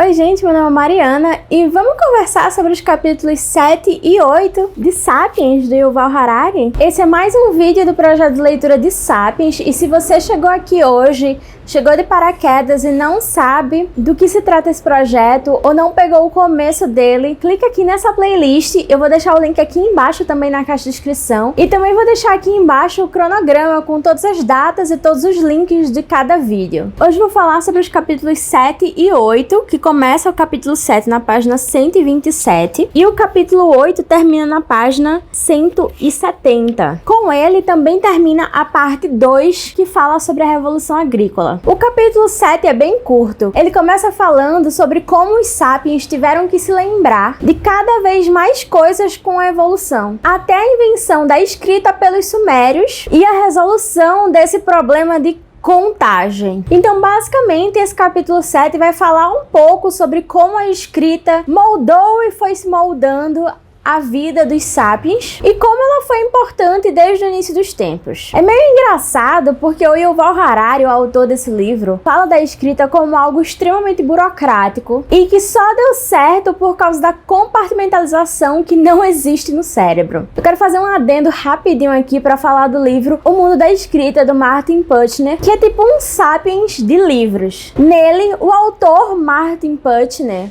Oi gente, meu nome é Mariana e vamos conversar sobre os capítulos 7 e 8 de Sapiens, do Yuval Harari. Esse é mais um vídeo do projeto de leitura de Sapiens e se você chegou aqui hoje, chegou de paraquedas e não sabe do que se trata esse projeto ou não pegou o começo dele, clica aqui nessa playlist, eu vou deixar o link aqui embaixo também na caixa de descrição e também vou deixar aqui embaixo o cronograma com todas as datas e todos os links de cada vídeo. Hoje vou falar sobre os capítulos 7 e 8, que começa o capítulo 7 na página 127 e o capítulo 8 termina na página 170. Com ele também termina a parte 2, que fala sobre a Revolução Agrícola. O capítulo 7 é bem curto. Ele começa falando sobre como os sapiens tiveram que se lembrar de cada vez mais coisas com a evolução, até a invenção da escrita pelos sumérios e a resolução desse problema de contagem. Então, basicamente, esse capítulo 7 vai falar um pouco sobre como a escrita moldou e foi se moldando a vida dos sapiens e como ela foi importante desde o início dos tempos. É meio engraçado porque o Yuval Harari, o autor desse livro, fala da escrita como algo extremamente burocrático e que só deu certo por causa da compartimentalização que não existe no cérebro. Eu quero fazer um adendo rapidinho aqui para falar do livro O Mundo da Escrita, do Martin Putner, que é tipo um Sapiens de livros. Nele, o autor Martin Putner,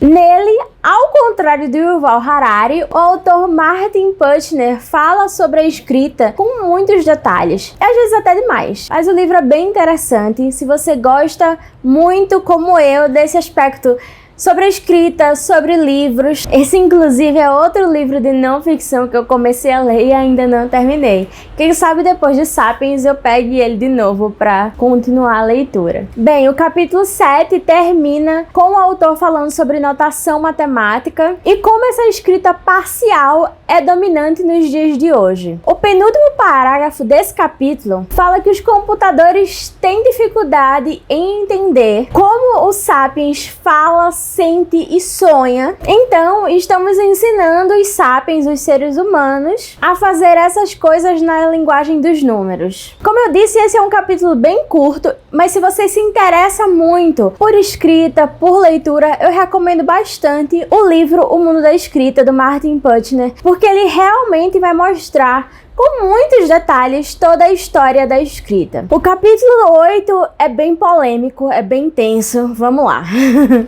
ao contrário do Yuval Harari, o autor Martin Putner fala sobre a escrita com muitos detalhes, às vezes até demais. Mas o livro é bem interessante, se você gosta muito, como eu, desse aspecto sobre a escrita, sobre livros. Esse, inclusive, é outro livro de não ficção que eu comecei a ler e ainda não terminei. Quem sabe depois de Sapiens eu pegue ele de novo para continuar a leitura. Bem, o capítulo 7 termina com o autor falando sobre notação matemática e como essa escrita parcial é dominante nos dias de hoje. O penúltimo parágrafo desse capítulo fala que os computadores têm dificuldade em entender como o Sapiens fala, sente e sonha. Então, estamos ensinando os sapiens, os seres humanos, a fazer essas coisas na linguagem dos números. Como eu disse, esse é um capítulo bem curto, mas se você se interessa muito por escrita, por leitura, eu recomendo bastante o livro O Mundo da Escrita, do Martin Putner, porque ele realmente vai mostrar com muitos detalhes toda a história da escrita. O capítulo 8 é bem polêmico, é bem tenso, vamos lá.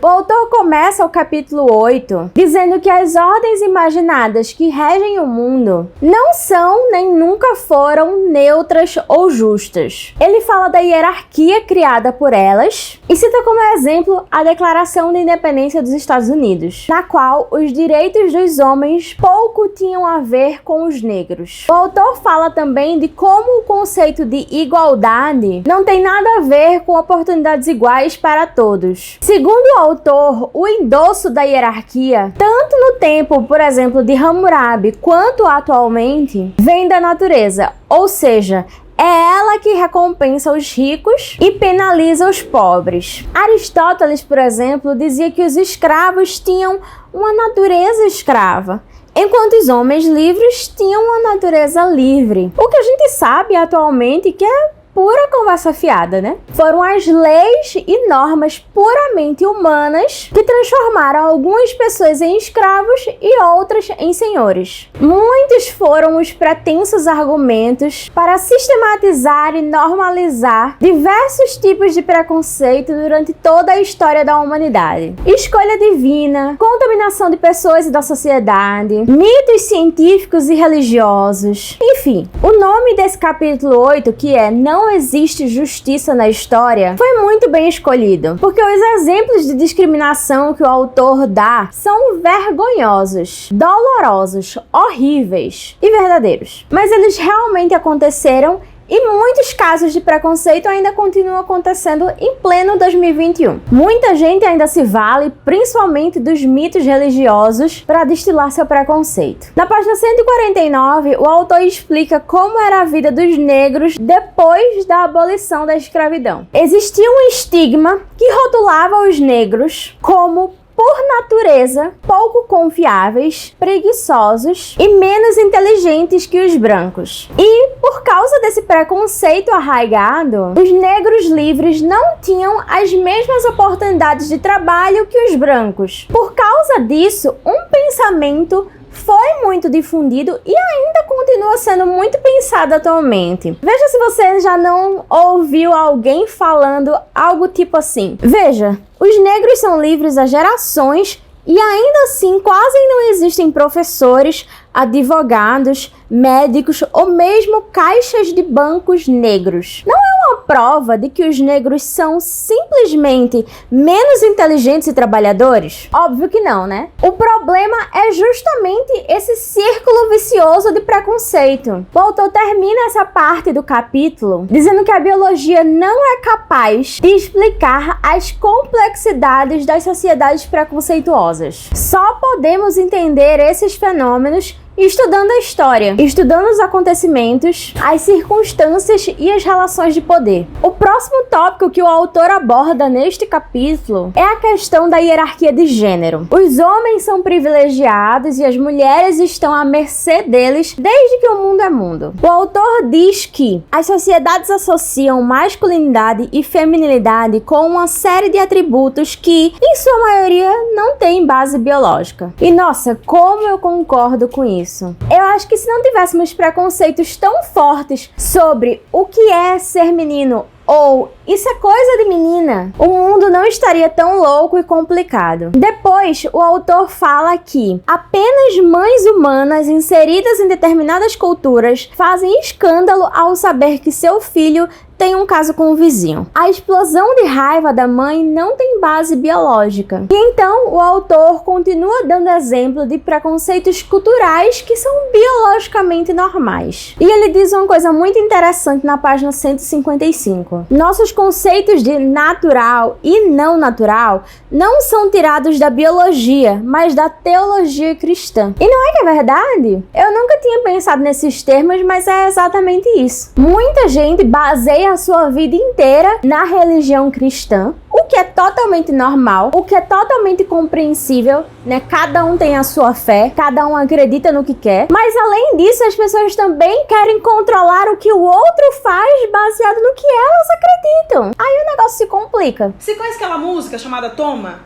O autor começa o capítulo 8 dizendo que as ordens imaginadas que regem o mundo não são nem nunca foram neutras ou justas. Ele fala da hierarquia criada por elas e cita como exemplo a Declaração de Independência dos Estados Unidos, na qual os direitos dos homens pouco tinham a ver com os negros. O autor fala também de como o conceito de igualdade não tem nada a ver com oportunidades iguais para todos. Segundo o autor, o endosso da hierarquia, tanto no tempo, por exemplo, de Hammurabi, quanto atualmente, vem da natureza, ou seja, é ela que recompensa os ricos e penaliza os pobres. Aristóteles, por exemplo, dizia que os escravos tinham uma natureza escrava, enquanto os homens livres tinham uma natureza livre. O que a gente sabe atualmente que é pura conversa fiada, né? Foram as leis e normas puramente humanas que transformaram algumas pessoas em escravos e outras em senhores. Muitos foram os pretensos argumentos para sistematizar e normalizar diversos tipos de preconceito durante toda a história da humanidade. Escolha divina, contaminação de pessoas e da sociedade, mitos científicos e religiosos. Enfim, o nome desse capítulo 8, que é Não Existe Justiça na História, foi muito bem escolhido, porque os exemplos de discriminação que o autor dá são vergonhosos, dolorosos, horríveis e verdadeiros. Mas eles realmente aconteceram e muitos casos de preconceito ainda continuam acontecendo em pleno 2021. Muita gente ainda se vale, principalmente dos mitos religiosos, para destilar seu preconceito. Na página 149, o autor explica como era a vida dos negros depois da abolição da escravidão. Existia um estigma que rotulava os negros como, por natureza, pouco confiáveis, preguiçosos e menos inteligentes que os brancos. E, por Por causa desse preconceito arraigado, os negros livres não tinham as mesmas oportunidades de trabalho que os brancos. Por causa disso, um pensamento foi muito difundido e ainda continua sendo muito pensado atualmente. Veja se você já não ouviu alguém falando algo tipo assim: veja, os negros são livres há gerações e ainda assim quase não existem professores, advogados, médicos ou mesmo caixas de bancos negros. Não é uma prova de que os negros são simplesmente menos inteligentes e trabalhadores? Óbvio que não, né? O problema é justamente esse círculo vicioso de preconceito. O autor termina essa parte do capítulo dizendo que a biologia não é capaz de explicar as complexidades das sociedades preconceituosas. Só podemos entender esses fenômenos estudando a história, estudando os acontecimentos, as circunstâncias e as relações de poder. O próximo tópico que o autor aborda neste capítulo é a questão da hierarquia de gênero. Os homens são privilegiados e as mulheres estão à mercê deles desde que o mundo é mundo. O autor diz que as sociedades associam masculinidade e feminilidade com uma série de atributos que, em sua maioria, não têm base biológica. E nossa, como eu concordo com isso. Eu acho que se não tivéssemos preconceitos tão fortes sobre o que é ser menino ou isso é coisa de menina, o mundo não estaria tão louco e complicado. Depois, o autor fala que apenas mães humanas inseridas em determinadas culturas fazem escândalo ao saber que seu filho tem um caso com o vizinho. A explosão de raiva da mãe não tem base biológica. E então, o autor continua dando exemplo de preconceitos culturais que são biologicamente normais. E ele diz uma coisa muito interessante na página 155. Nossos conceitos de natural e não natural não são tirados da biologia, mas da teologia cristã. E não é que é verdade? Eu nunca tinha pensado nesses termos, mas é exatamente isso. Muita gente baseia a sua vida inteira na religião cristã, o que é totalmente normal, o que é totalmente compreensível, né? Cada um tem a sua fé, cada um acredita no que quer, mas além disso, as pessoas também querem controlar o que o outro faz baseado no que elas acreditam. Aí o negócio se complica. Você conhece aquela música chamada Toma?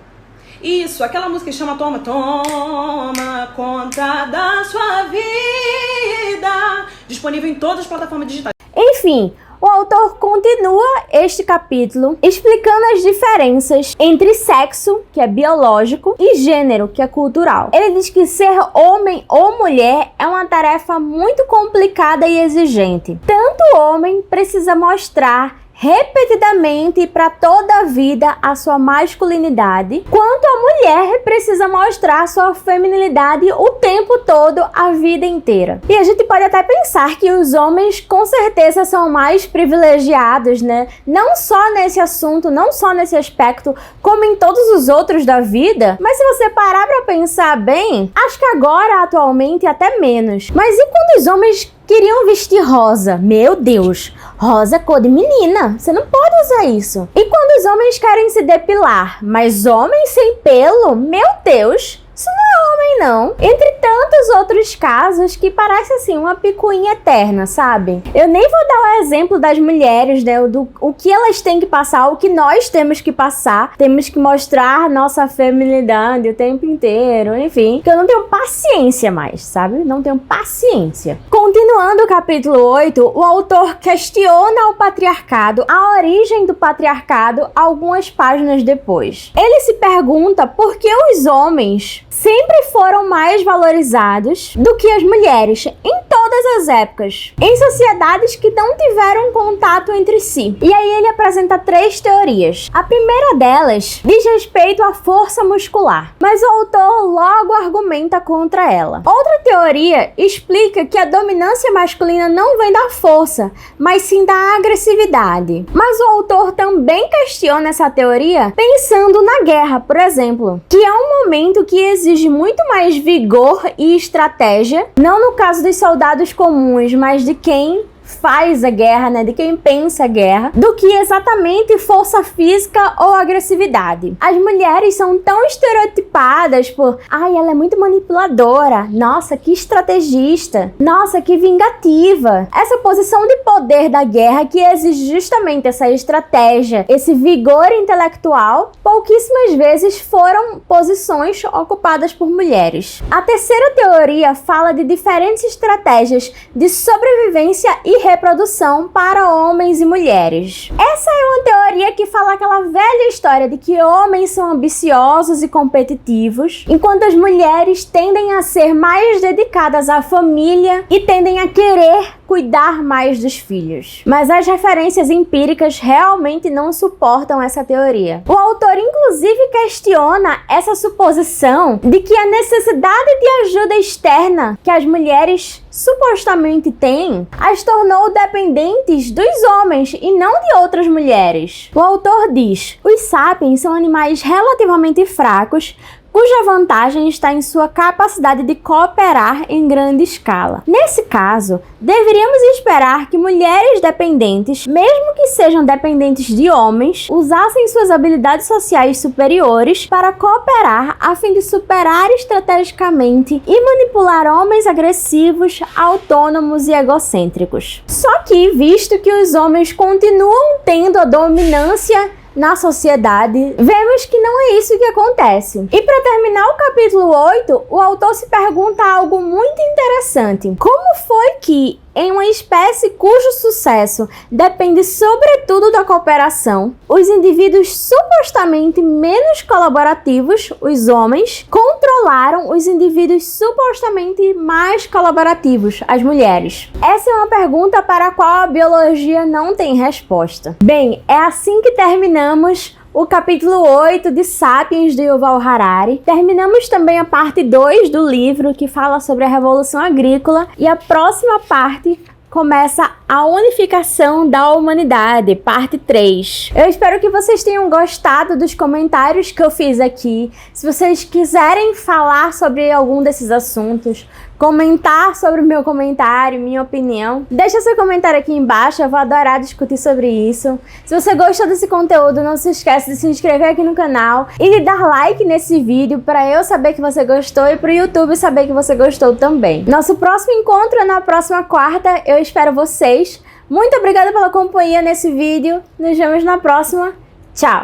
Isso, aquela música que chama Toma, toma conta da sua vida, disponível em todas as plataformas digitais. Enfim, o autor continua este capítulo explicando as diferenças entre sexo, que é biológico, e gênero, que é cultural. Ele diz que ser homem ou mulher é uma tarefa muito complicada e exigente. Tanto o homem precisa mostrar repetidamente para toda a vida a sua masculinidade, quanto a mulher precisa mostrar sua feminilidade o tempo todo, a vida inteira. E a gente pode até pensar que os homens com certeza são mais privilegiados, né? Não só nesse assunto, não só nesse aspecto, como em todos os outros da vida. Mas se você parar para pensar bem, acho que agora, atualmente, até menos. Mas e quando os homens queriam vestir rosa? Meu Deus, rosa é cor de menina, você não pode usar isso. E quando os homens querem se depilar, mas homens sem pelo? Meu Deus, isso não é homem não. Entre tantos outros casos que parece assim uma picuinha eterna, sabe? Eu nem vou dar o exemplo das mulheres, né? O que elas têm que passar, o que nós temos que passar. Temos que mostrar nossa feminilidade o tempo inteiro, enfim. Que eu não tenho paciência mais, sabe? Não tenho paciência. Continuando o capítulo 8, o autor questiona o patriarcado, a origem do patriarcado, algumas páginas depois. Ele se pergunta por que os homens sempre foram mais valorizados do que as mulheres em todas as épocas, em sociedades que não tiveram contato entre si. E aí ele apresenta 3 teorias. A primeira delas diz respeito à força muscular, mas o autor logo argumenta contra ela. Outra teoria explica que a dominância masculina não vem da força, mas sim da agressividade. Mas o autor também questiona essa teoria pensando na guerra, por exemplo, que é um momento que exige muito mais vigor e estratégia, não no caso dos soldados comuns, mas de quem faz a guerra, né, de quem pensa a guerra, do que exatamente força física ou agressividade. As mulheres são tão estereotipadas por, ai, ela é muito manipuladora, nossa, que estrategista, nossa, que vingativa. Essa posição de poder da guerra que exige justamente essa estratégia, esse vigor intelectual, pouquíssimas vezes foram posições ocupadas por mulheres. A terceira teoria fala de diferentes estratégias de sobrevivência e reprodução para homens e mulheres. Essa é uma teoria que fala aquela velha história de que homens são ambiciosos e competitivos, enquanto as mulheres tendem a ser mais dedicadas à família e tendem a querer cuidar mais dos filhos. Mas as referências empíricas realmente não suportam essa teoria. O autor inclusive questiona essa suposição de que a necessidade de ajuda externa que as mulheres supostamente têm as tornou dependentes dos homens e não de outras mulheres. O autor diz: os sapiens são animais relativamente fracos, cuja vantagem está em sua capacidade de cooperar em grande escala. Nesse caso, deveríamos esperar que mulheres dependentes, mesmo que sejam dependentes de homens, usassem suas habilidades sociais superiores para cooperar a fim de superar estrategicamente e manipular homens agressivos, autônomos e egocêntricos. Só que, visto que os homens continuam tendo a dominância na sociedade, vemos que não é isso que acontece. E para terminar o capítulo 8, o autor se pergunta algo muito interessante. Como foi que, em uma espécie cujo sucesso depende sobretudo da cooperação, os indivíduos supostamente menos colaborativos, os homens, controlaram os indivíduos supostamente mais colaborativos, as mulheres? Essa é uma pergunta para a qual a biologia não tem resposta. Bem, é assim que terminamos o capítulo 8 de Sapiens, de Yuval Harari. Terminamos também a parte 2 do livro, que fala sobre a Revolução Agrícola, e a próxima parte começa a unificação da humanidade, parte 3. Eu espero que vocês tenham gostado dos comentários que eu fiz aqui. Se vocês quiserem falar sobre algum desses assuntos, comentar sobre o meu comentário, minha opinião, deixa seu comentário aqui embaixo, eu vou adorar discutir sobre isso. Se você gostou desse conteúdo, não se esqueça de se inscrever aqui no canal e de dar like nesse vídeo para eu saber que você gostou e para o YouTube saber que você gostou também. Nosso próximo encontro é na próxima quarta, eu espero vocês. Muito obrigada pela companhia nesse vídeo, nos vemos na próxima. Tchau!